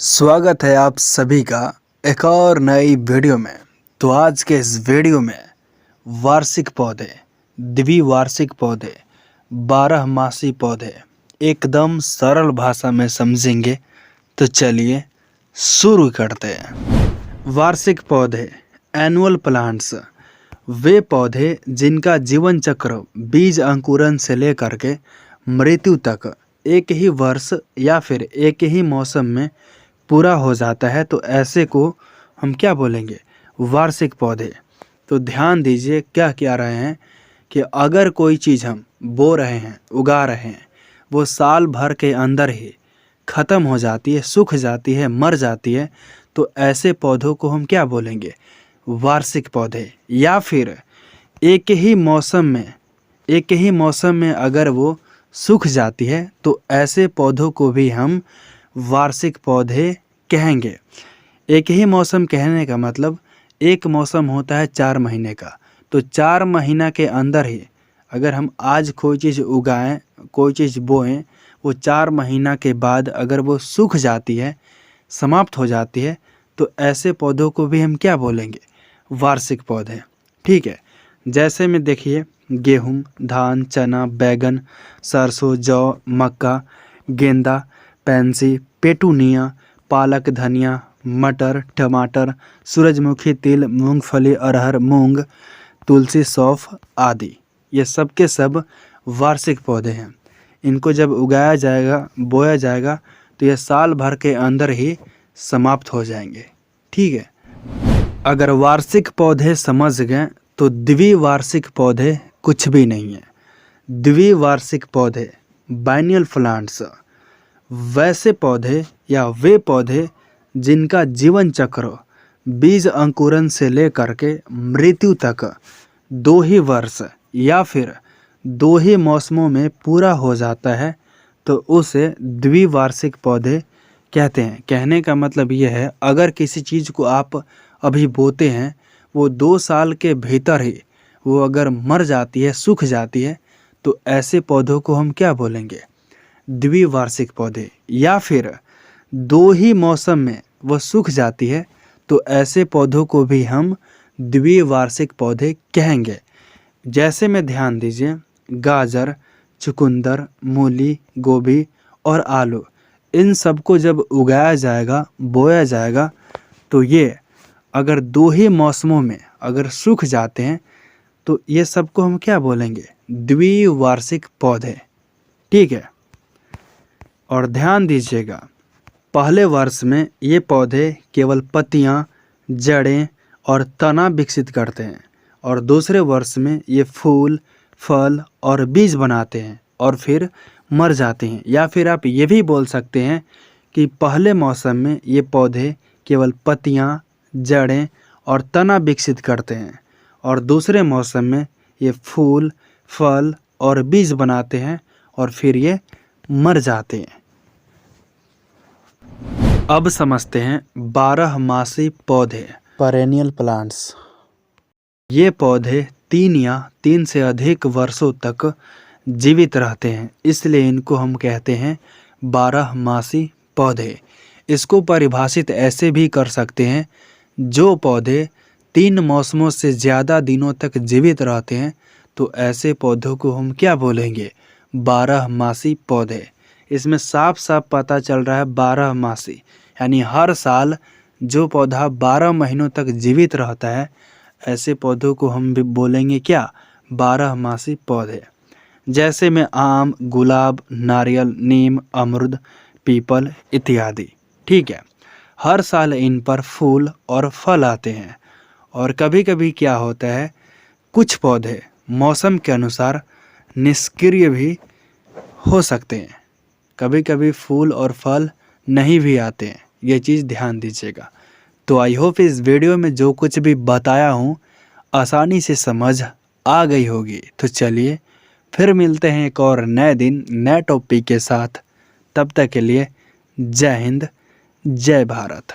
स्वागत है आप सभी का एक और नई वीडियो में। तो आज के इस वीडियो में वार्षिक पौधे, द्विवार्षिक पौधे, 12 मासी पौधे एकदम सरल भाषा में समझेंगे। तो चलिए शुरू करते हैं। वार्षिक पौधे, एनुअल प्लांट्स, वे पौधे जिनका जीवन चक्र बीज अंकुरण से लेकर के मृत्यु तक एक ही वर्ष या फिर एक ही मौसम में पूरा हो जाता है, तो ऐसे को हम क्या बोलेंगे? वार्षिक पौधे। तो ध्यान दीजिए क्या कह रहे हैं कि अगर कोई चीज़ हम बो रहे हैं, उगा रहे हैं, वो साल भर के अंदर ही ख़त्म हो जाती है, सूख जाती है, मर जाती है, तो ऐसे पौधों को हम क्या बोलेंगे? वार्षिक पौधे। या फिर एक ही मौसम में अगर वो सूख जाती है, तो ऐसे पौधों को भी हम वार्षिक पौधे कहेंगे। एक ही मौसम कहने का मतलब एक मौसम होता है 4 महीने का, तो 4 महीना के अंदर ही अगर हम आज कोई चीज़ उगाएं, कोई चीज़ बोएं, वो 4 महीना के बाद अगर वो सूख जाती है, समाप्त हो जाती है, तो ऐसे पौधों को भी हम क्या बोलेंगे? वार्षिक पौधे। ठीक है। जैसे में देखिए, गेहूँ, धान, चना, बैगन, सरसों, जौ, मक्का, गेंदा, पेंसी, पेटूनिया, पालक, धनिया, मटर, टमाटर, सूरजमुखी, तिल, मूंगफली, अरहर, मूंग, तुलसी, सौंफ आदि, ये सब के सब वार्षिक पौधे हैं। इनको जब उगाया जाएगा, बोया जाएगा, तो ये साल भर के अंदर ही समाप्त हो जाएंगे। ठीक है। अगर वार्षिक पौधे समझ गए तो द्विवार्षिक पौधे कुछ भी नहीं है। द्विवार्षिक पौधे, बाइनियल प्लांट्स, वैसे पौधे या वे पौधे जिनका जीवन चक्र बीज अंकुरण से लेकर के मृत्यु तक 2 ही वर्ष या फिर 2 ही मौसमों में पूरा हो जाता है, तो उसे द्विवार्षिक पौधे कहते हैं। कहने का मतलब ये है, अगर किसी चीज़ को आप अभी बोते हैं, वो 2 साल के भीतर ही वो अगर मर जाती है, सूख जाती है, तो ऐसे पौधों को हम क्या बोलेंगे? द्विवार्षिक पौधे। या फिर 2 ही मौसम में वह सूख जाती है, तो ऐसे पौधों को भी हम द्विवार्षिक पौधे कहेंगे। जैसे में ध्यान दीजिए, गाजर, चुकंदर, मूली, गोभी और आलू, इन सबको जब उगाया जाएगा, बोया जाएगा, तो ये अगर 2 ही मौसमों में अगर सूख जाते हैं, तो ये सबको हम क्या बोलेंगे? द्विवार्षिक पौधे। ठीक है। और ध्यान दीजिएगा, पहले वर्ष में ये पौधे केवल पत्तियां, जड़ें और तना विकसित करते हैं, और दूसरे वर्ष में ये फूल, फल और बीज बनाते हैं और फिर मर जाते हैं। या फिर आप ये भी बोल सकते हैं कि पहले मौसम में ये पौधे केवल पत्तियां, जड़ें और तना विकसित करते हैं, और दूसरे मौसम में ये फूल, फल और बीज बनाते हैं और फिर ये मर जाते हैं। अब समझते हैं 12 मासी पौधे, पेरेनियल प्लांट्स। ये पौधे 3 या 3 से अधिक वर्षों तक जीवित रहते हैं, इसलिए इनको हम कहते हैं 12 मासी पौधे। इसको परिभाषित ऐसे भी कर सकते हैं, जो पौधे 3 मौसमों से ज़्यादा दिनों तक जीवित रहते हैं, तो ऐसे पौधों को हम क्या बोलेंगे? 12 मासी पौधे। इसमें साफ साफ पता चल रहा है 12 मासी, यानी हर साल जो पौधा 12 महीनों तक जीवित रहता है, ऐसे पौधों को हम भी बोलेंगे क्या? 12 मासी पौधे। जैसे में आम, गुलाब, नारियल, नीम, अमरूद, पीपल इत्यादि। ठीक है। हर साल इन पर फूल और फल आते हैं, और कभी कभी क्या होता है, कुछ पौधे मौसम के अनुसार निष्क्रिय भी हो सकते हैं। कभी कभी फूल और फल नहीं भी आते हैं, ये चीज़ ध्यान दीजिएगा। तो आई होप इस वीडियो में जो कुछ भी बताया हूँ आसानी से समझ आ गई होगी। तो चलिए फिर मिलते हैं एक और नए दिन, नए टॉपिक के साथ। तब तक के लिए जय हिंद, जय भारत।